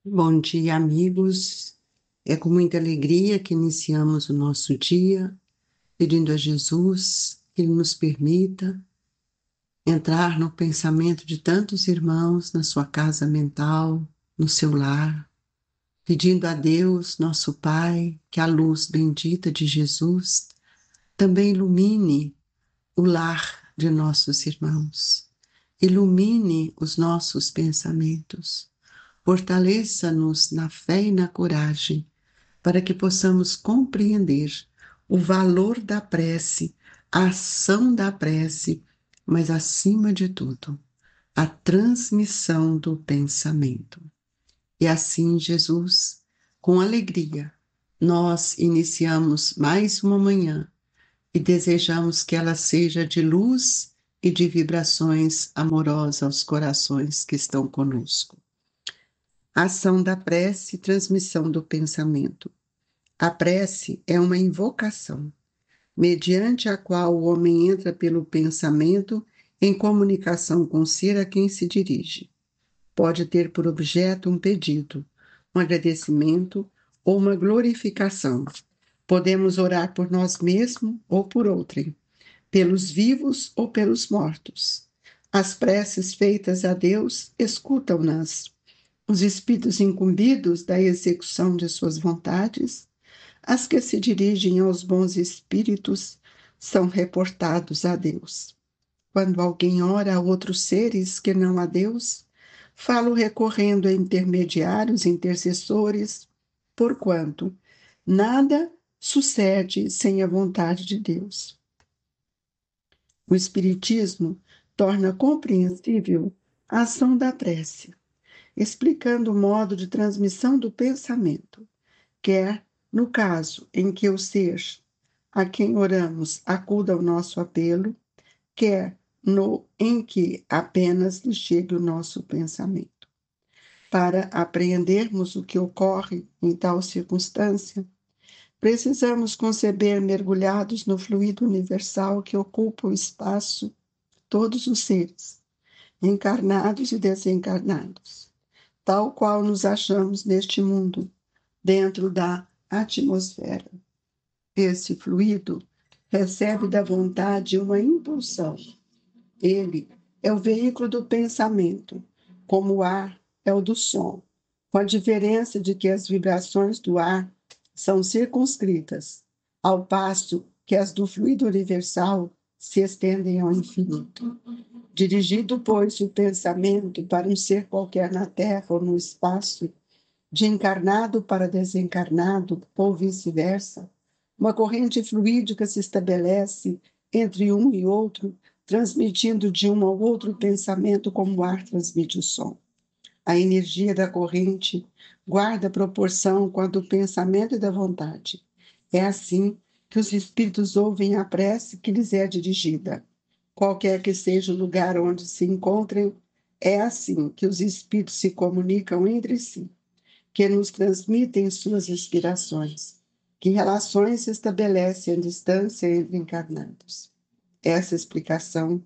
Bom dia, amigos. É com muita alegria que iniciamos o nosso dia, pedindo a Jesus que Ele nos permita entrar no pensamento de tantos irmãos na sua casa mental, no seu lar, pedindo a Deus, nosso Pai, que a luz bendita de Jesus também ilumine o lar de nossos irmãos, ilumine os nossos pensamentos, fortaleça-nos na fé e na coragem para que possamos compreender o valor da prece, a ação da prece, mas, acima de tudo, a transmissão do pensamento. E assim, Jesus, com alegria, nós iniciamos mais uma manhã e desejamos que ela seja de luz e de vibrações amorosas aos corações que estão conosco. Ação da prece e transmissão do pensamento. A prece é uma invocação, mediante a qual o homem entra pelo pensamento em comunicação com o ser a quem se dirige. Pode ter por objeto um pedido, um agradecimento ou uma glorificação. Podemos orar por nós mesmos ou por outrem, pelos vivos ou pelos mortos. As preces feitas a Deus escutam-nas. Os espíritos incumbidos da execução de suas vontades, as que se dirigem aos bons espíritos, são reportados a Deus. Quando alguém ora a outros seres que não a Deus, falo recorrendo a intermediários, intercessores, porquanto nada sucede sem a vontade de Deus. O Espiritismo torna compreensível a ação da prece, explicando o modo de transmissão do pensamento, quer no caso em que o ser a quem oramos acuda ao nosso apelo, quer no em que apenas lhe chegue o nosso pensamento. Para apreendermos o que ocorre em tal circunstância, precisamos conceber mergulhados no fluido universal que ocupa o espaço todos os seres, encarnados e desencarnados, tal qual nos achamos neste mundo, dentro da atmosfera. Esse fluido recebe da vontade uma impulsão. Ele é o veículo do pensamento, como o ar é o do som, com a diferença de que as vibrações do ar são circunscritas, ao passo que as do fluido universal se estendem ao infinito. Dirigido, pois, o pensamento para um ser qualquer na Terra ou no espaço, de encarnado para desencarnado, ou vice-versa, uma corrente fluídica se estabelece entre um e outro, transmitindo de um ao outro pensamento como o ar transmite o som. A energia da corrente guarda proporção com a do pensamento e da vontade. É assim que os espíritos ouvem a prece que lhes é dirigida. Qualquer que seja o lugar onde se encontrem, é assim que os espíritos se comunicam entre si, que nos transmitem suas inspirações, que relações se estabelecem à distância entre encarnados. Essa explicação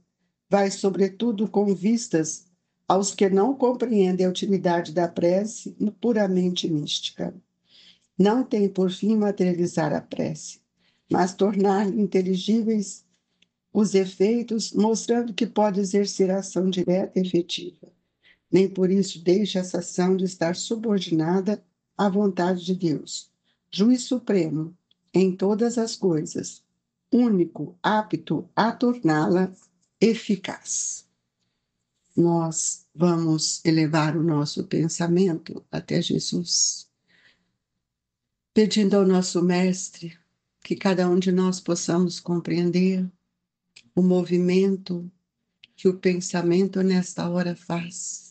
vai, sobretudo, com vistas aos que não compreendem a utilidade da prece puramente mística. Não tem por fim materializar a prece, mas tornar inteligíveis os efeitos, mostrando que pode exercer ação direta e efetiva. Nem por isso deixa essa ação de estar subordinada à vontade de Deus, juiz supremo em todas as coisas, único apto a torná-la eficaz. Nós vamos elevar o nosso pensamento até Jesus, pedindo ao nosso Mestre que cada um de nós possamos compreender o movimento que o pensamento nesta hora faz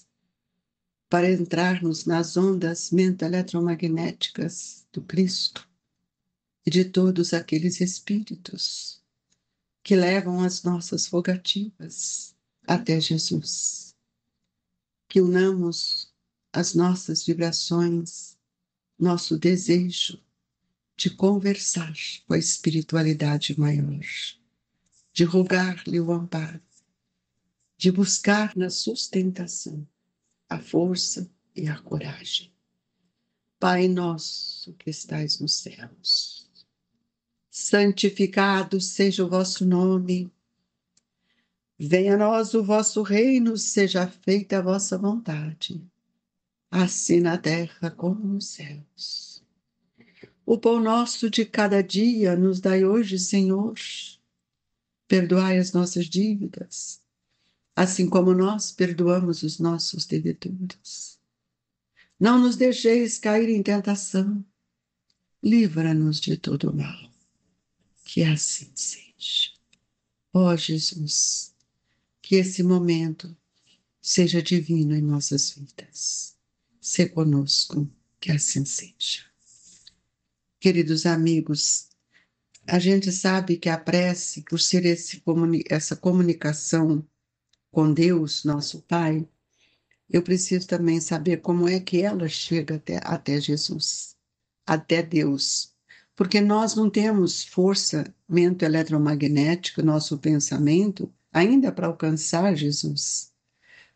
para entrarmos nas ondas mento-eletromagnéticas do Cristo e de todos aqueles espíritos que levam as nossas rogativas até Jesus. Que unamos as nossas vibrações, nosso desejo de conversar com a espiritualidade maior, de rogar-lhe o amparo, de buscar na sustentação a força e a coragem. Pai nosso que estais nos céus, santificado seja o vosso nome. Venha a nós o vosso reino, seja feita a vossa vontade, assim na terra como nos céus. O pão nosso de cada dia nos dai hoje, Senhor. Perdoai as nossas dívidas, assim como nós perdoamos os nossos devedores. Não nos deixeis cair em tentação, livra-nos de todo mal. Que assim seja. Ó Jesus, que esse momento seja divino em nossas vidas. Sê conosco, que assim seja. Queridos amigos, a gente sabe que a prece, por ser essa comunicação com Deus, nosso Pai, eu preciso também saber como é que ela chega até Jesus, até Deus. Porque nós não temos força eletromagnética, nosso pensamento, ainda para alcançar Jesus.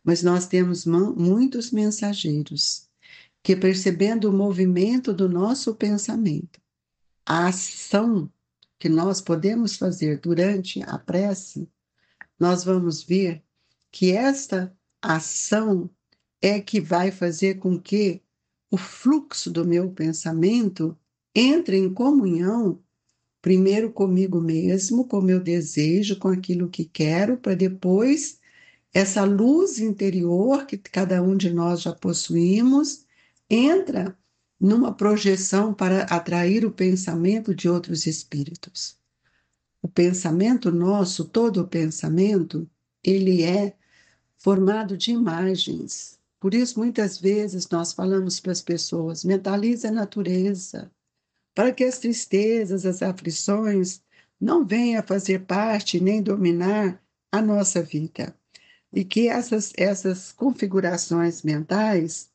Mas nós temos muitos mensageiros que, percebendo o movimento do nosso pensamento, a ação que nós podemos fazer durante a prece, nós vamos ver que esta ação é que vai fazer com que o fluxo do meu pensamento entre em comunhão, primeiro comigo mesmo, com o meu desejo, com aquilo que quero, para depois essa luz interior que cada um de nós já possuímos entra numa projeção para atrair o pensamento de outros espíritos. O pensamento nosso, todo o pensamento, ele é formado de imagens. Por isso, muitas vezes, nós falamos para as pessoas, mentalize a natureza, para que as tristezas, as aflições não venham a fazer parte nem dominar a nossa vida. E que essas configurações mentais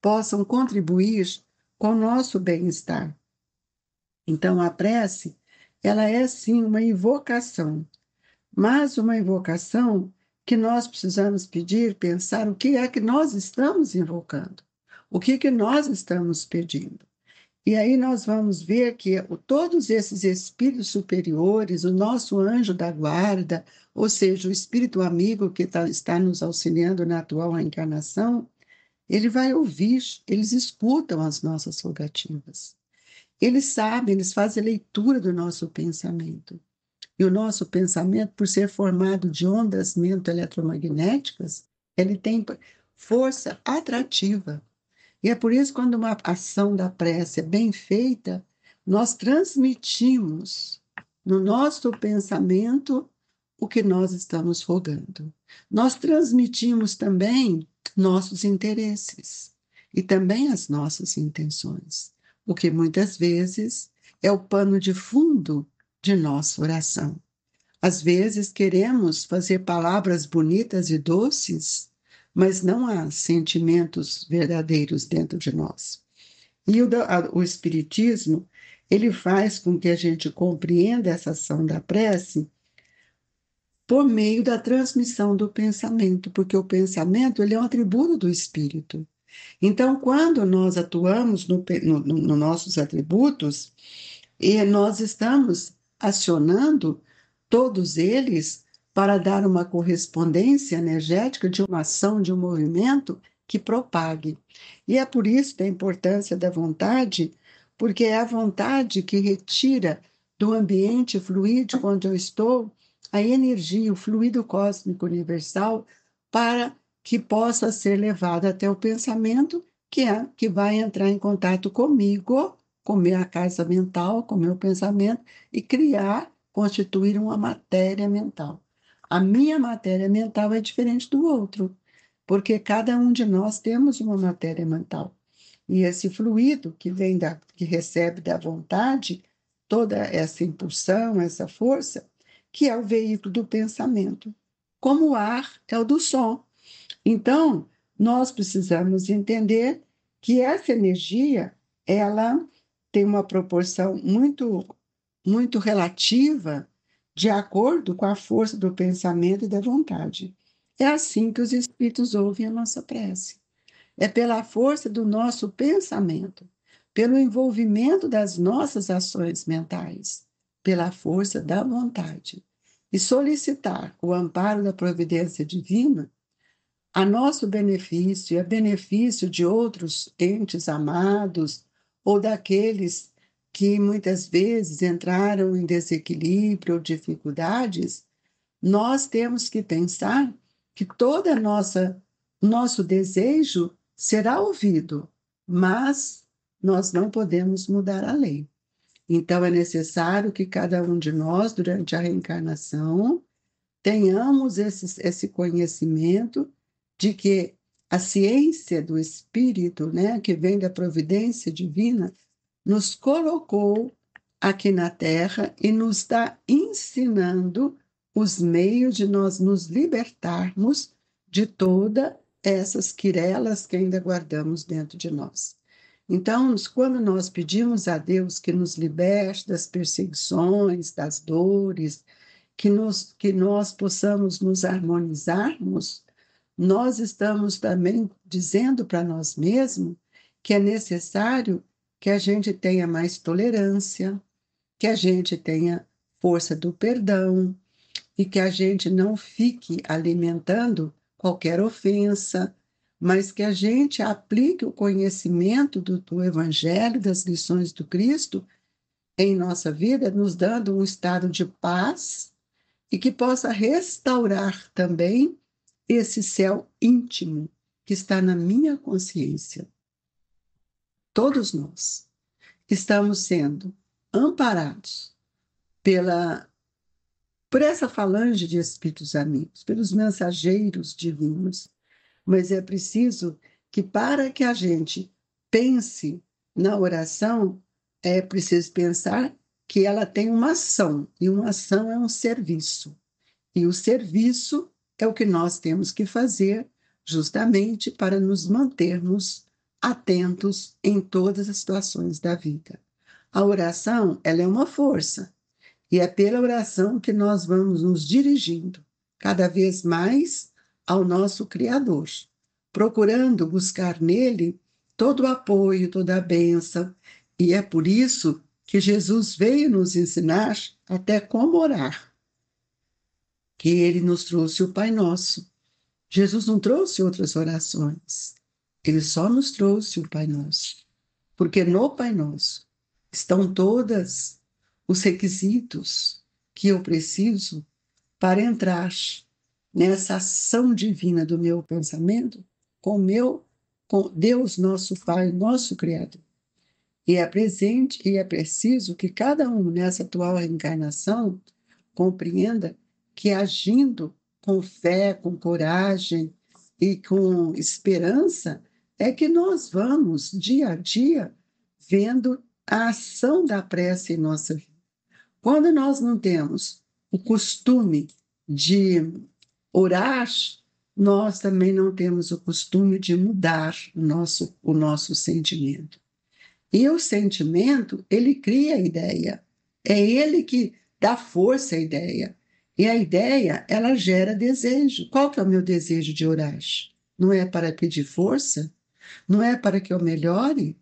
possam contribuir com o nosso bem-estar. Então, a prece, ela é sim uma invocação, mas uma invocação que nós precisamos pedir, pensar o que é que nós estamos invocando, o que nós estamos pedindo. E aí nós vamos ver que todos esses espíritos superiores, o nosso anjo da guarda, ou seja, o espírito amigo que está nos auxiliando na atual encarnação, ele vai ouvir, eles escutam as nossas rogativas. Eles sabem, eles fazem leitura do nosso pensamento. E o nosso pensamento, por ser formado de ondas eletromagnéticas, ele tem força atrativa. E é por isso que quando uma ação da prece é bem feita, nós transmitimos no nosso pensamento o que nós estamos rogando. Nós transmitimos também nossos interesses e também as nossas intenções, o que muitas vezes é o pano de fundo de nossa oração. Às vezes queremos fazer palavras bonitas e doces, mas não há sentimentos verdadeiros dentro de nós. E o Espiritismo, ele faz com que a gente compreenda essa ação da prece por meio da transmissão do pensamento, porque o pensamento ele é um atributo do Espírito. Então, quando nós atuamos nos nossos atributos, e nós estamos acionando todos eles para dar uma correspondência energética de uma ação, de um movimento que propague. E é por isso da importância da vontade, porque é a vontade que retira do ambiente fluídico onde eu estou a energia, o fluido cósmico universal, para que possa ser levado até o pensamento, que vai entrar em contato comigo, com minha casa mental, com meu pensamento, e constituir uma matéria mental. A minha matéria mental é diferente do outro, porque cada um de nós temos uma matéria mental. E esse fluido que recebe da vontade, toda essa impulsão, essa força, que é o veículo do pensamento, como o ar é o do som. Então, nós precisamos entender que essa energia, ela tem uma proporção muito relativa de acordo com a força do pensamento e da vontade. É assim que os espíritos ouvem a nossa prece. é pela força do nosso pensamento, pelo envolvimento das nossas ações mentais, pela força da vontade. E solicitar o amparo da providência divina a nosso benefício e a benefício de outros entes amados ou daqueles que muitas vezes entraram em desequilíbrio ou dificuldades, nós temos que pensar que toda nosso desejo será ouvido, mas nós não podemos mudar a lei. Então é necessário que cada um de nós, durante a reencarnação, tenhamos esse conhecimento de que a ciência do Espírito, né, que vem da providência divina, nos colocou aqui na Terra e nos está ensinando os meios de nós nos libertarmos de todas essas quirelas que ainda guardamos dentro de nós. Então, quando nós pedimos a Deus que nos liberte das perseguições, das dores, que nós possamos nos harmonizarmos, nós estamos também dizendo para nós mesmos que é necessário que a gente tenha mais tolerância, que a gente tenha força do perdão e que a gente não fique alimentando qualquer ofensa, mas que a gente aplique o conhecimento do Evangelho, das lições do Cristo em nossa vida, nos dando um estado de paz e que possa restaurar também esse céu íntimo que está na minha consciência. Todos nós estamos sendo amparados por essa falange de espíritos amigos, pelos mensageiros divinos, mas é preciso que, para que a gente pense na oração, é preciso pensar que ela tem uma ação, e uma ação é um serviço. E o serviço é o que nós temos que fazer justamente para nos mantermos atentos em todas as situações da vida. A oração, ela é uma força, e é pela oração que nós vamos nos dirigindo cada vez mais ao nosso Criador, procurando buscar nele todo o apoio, toda a bênção, e é por isso que Jesus veio nos ensinar até como orar, que ele nos trouxe o Pai Nosso. Jesus não trouxe outras orações, ele só nos trouxe o Pai Nosso, porque no Pai Nosso estão todos os requisitos que eu preciso para entrar nessa ação divina do meu pensamento com Deus, nosso Pai, nosso Criador. E é presente e é preciso que cada um nessa atual reencarnação compreenda que agindo com fé, com coragem e com esperança, é que nós vamos, dia a dia, vendo a ação da prece em nossa vida. Quando nós não temos o costume de orar, nós também não temos o costume de mudar o nosso sentimento. E o sentimento, ele cria a ideia. É ele que dá força à ideia. E a ideia, ela gera desejo. Qual que é o meu desejo de orar? Não é para pedir força? Não é para que eu melhore?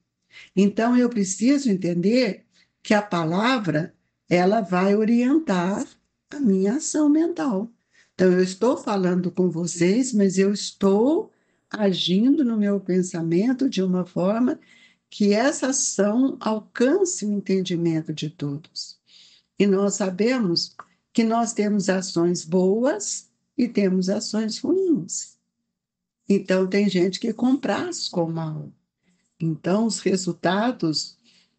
Então, eu preciso entender que a palavra, ela vai orientar a minha ação mental. Então, eu estou falando com vocês, mas eu estou agindo no meu pensamento de uma forma que essa ação alcance o entendimento de todos. E nós sabemos que nós temos ações boas e temos ações ruins. Então, tem gente que compraz com o mal. Então, os resultados,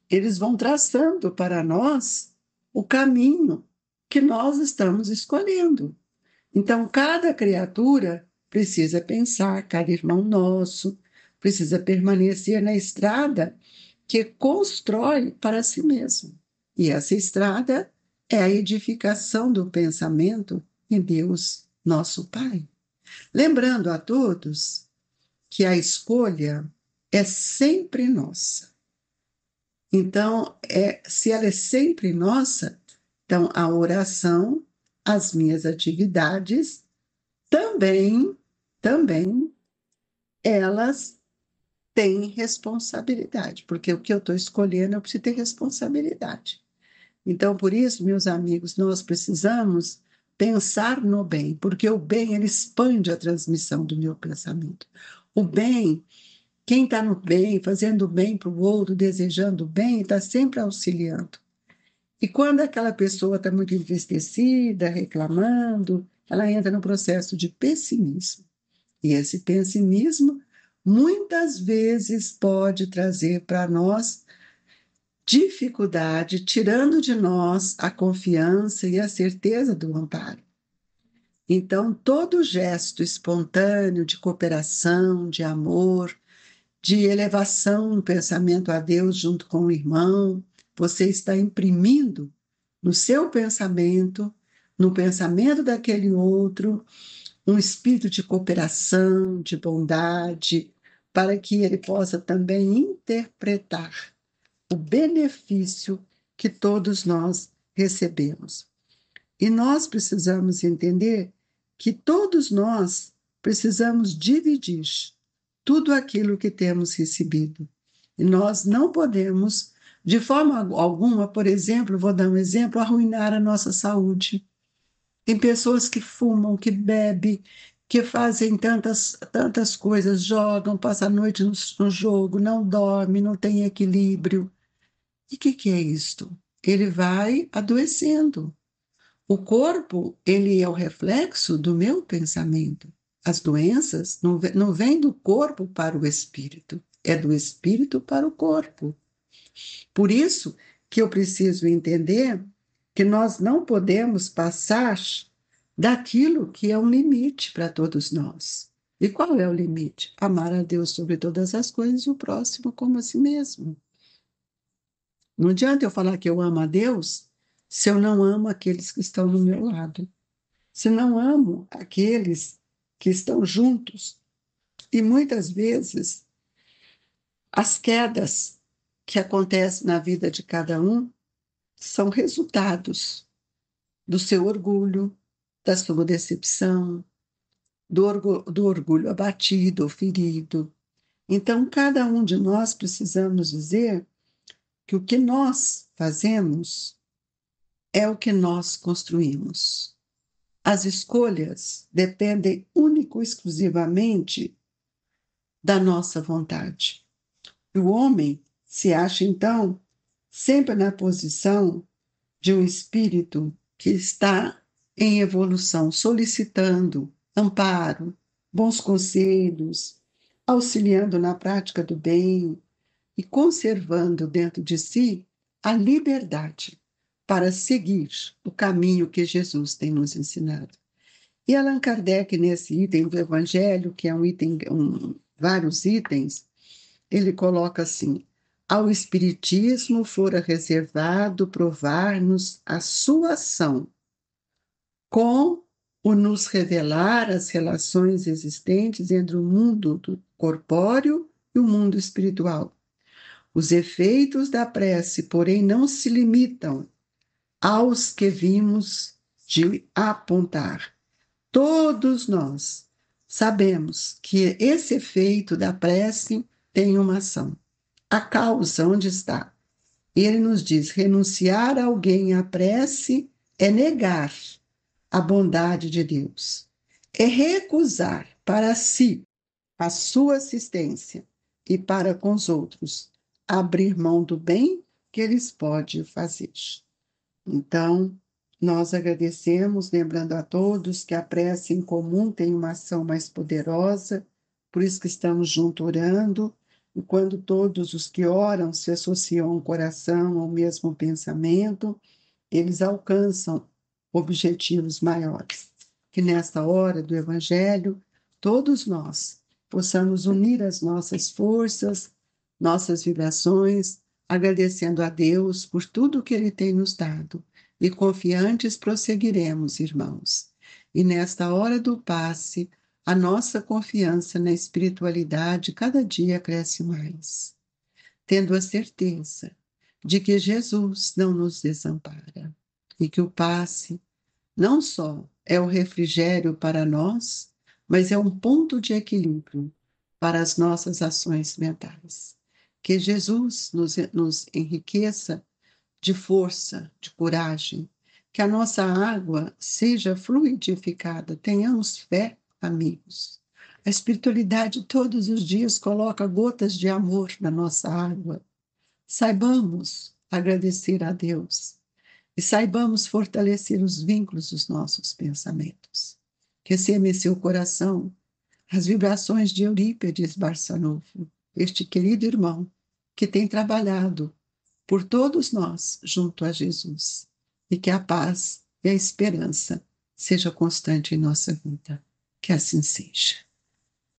eles vão traçando para nós o caminho que nós estamos escolhendo. Então, cada criatura precisa pensar, cada irmão nosso precisa permanecer na estrada que constrói para si mesmo. E essa estrada é a edificação do pensamento em Deus, nosso Pai. Lembrando a todos que a escolha é sempre nossa. Então, se ela é sempre nossa, então a oração, as minhas atividades, também, elas tem responsabilidade, porque o que eu estou escolhendo, eu preciso ter responsabilidade. Então, por isso, meus amigos, nós precisamos pensar no bem, porque o bem, ele expande a transmissão do meu pensamento. O bem, quem está no bem, fazendo bem para o outro, desejando bem, está sempre auxiliando. E quando aquela pessoa está muito entristecida, reclamando, ela entra no processo de pessimismo. E esse pessimismo, muitas vezes, pode trazer para nós dificuldade, tirando de nós a confiança e a certeza do amparo. Então, todo gesto espontâneo de cooperação, de amor, de elevação no pensamento a Deus junto com o irmão, você está imprimindo no seu pensamento, no pensamento daquele outro, um espírito de cooperação, de bondade, para que ele possa também interpretar o benefício que todos nós recebemos. E nós precisamos entender que todos nós precisamos dividir tudo aquilo que temos recebido. E nós não podemos, de forma alguma, por exemplo, vou dar um exemplo, arruinar a nossa saúde. Tem pessoas que fumam, que bebem, que fazem tantas coisas, jogam, passam a noite no jogo, não dormem, não têm equilíbrio. E o que é isto? Ele vai adoecendo. O corpo, ele é o reflexo do meu pensamento. As doenças não vêm do corpo para o espírito, é do espírito para o corpo. Por isso que eu preciso entender que nós não podemos passar daquilo que é um limite para todos nós. E qual é o limite? Amar a Deus sobre todas as coisas e o próximo como a si mesmo. Não adianta eu falar que eu amo a Deus se eu não amo aqueles que estão no meu lado. Se não amo aqueles que estão juntos. E muitas vezes as quedas que acontecem na vida de cada um são resultados do seu orgulho, da sua decepção, do orgulho abatido ou ferido. Então, cada um de nós precisamos dizer que o que nós fazemos é o que nós construímos. As escolhas dependem único e exclusivamente da nossa vontade. O homem se acha, então, sempre na posição de um espírito que está em evolução, solicitando amparo, bons conselhos, auxiliando na prática do bem e conservando dentro de si a liberdade para seguir o caminho que Jesus tem nos ensinado. E Allan Kardec, nesse item do Evangelho, que é um item, vários itens, ele coloca assim: ao Espiritismo fora reservado provar-nos a sua ação, com o nos revelar as relações existentes entre o mundo do corpóreo e o mundo espiritual. Os efeitos da prece, porém, não se limitam aos que vimos de apontar. Todos nós sabemos que esse efeito da prece tem uma ação. A causa, onde está? Ele nos diz: renunciar a alguém à prece é negar a bondade de Deus, é recusar para si a sua assistência e para com os outros abrir mão do bem que eles podem fazer. Então, nós agradecemos, lembrando a todos que a prece em comum tem uma ação mais poderosa, por isso que estamos juntos orando, e quando todos os que oram se associam ao coração, ao mesmo pensamento, eles alcançam objetivos maiores. Que nesta hora do Evangelho, todos nós possamos unir as nossas forças, nossas vibrações, agradecendo a Deus por tudo que Ele tem nos dado. E confiantes prosseguiremos, irmãos. E nesta hora do passe, a nossa confiança na espiritualidade cada dia cresce mais, tendo a certeza de que Jesus não nos desampara e que o passe não só é o refrigério para nós, mas é um ponto de equilíbrio para as nossas ações mentais. Que Jesus nos enriqueça de força, de coragem, que a nossa água seja fluidificada, tenhamos fé, amigos. A espiritualidade todos os dias coloca gotas de amor na nossa água. Saibamos agradecer a Deus e saibamos fortalecer os vínculos dos nossos pensamentos. Receba em seu coração as vibrações de Eurípides Barçanufo, este querido irmão que tem trabalhado por todos nós junto a Jesus, e que a paz e a esperança seja constante em nossa vida. Que assim seja.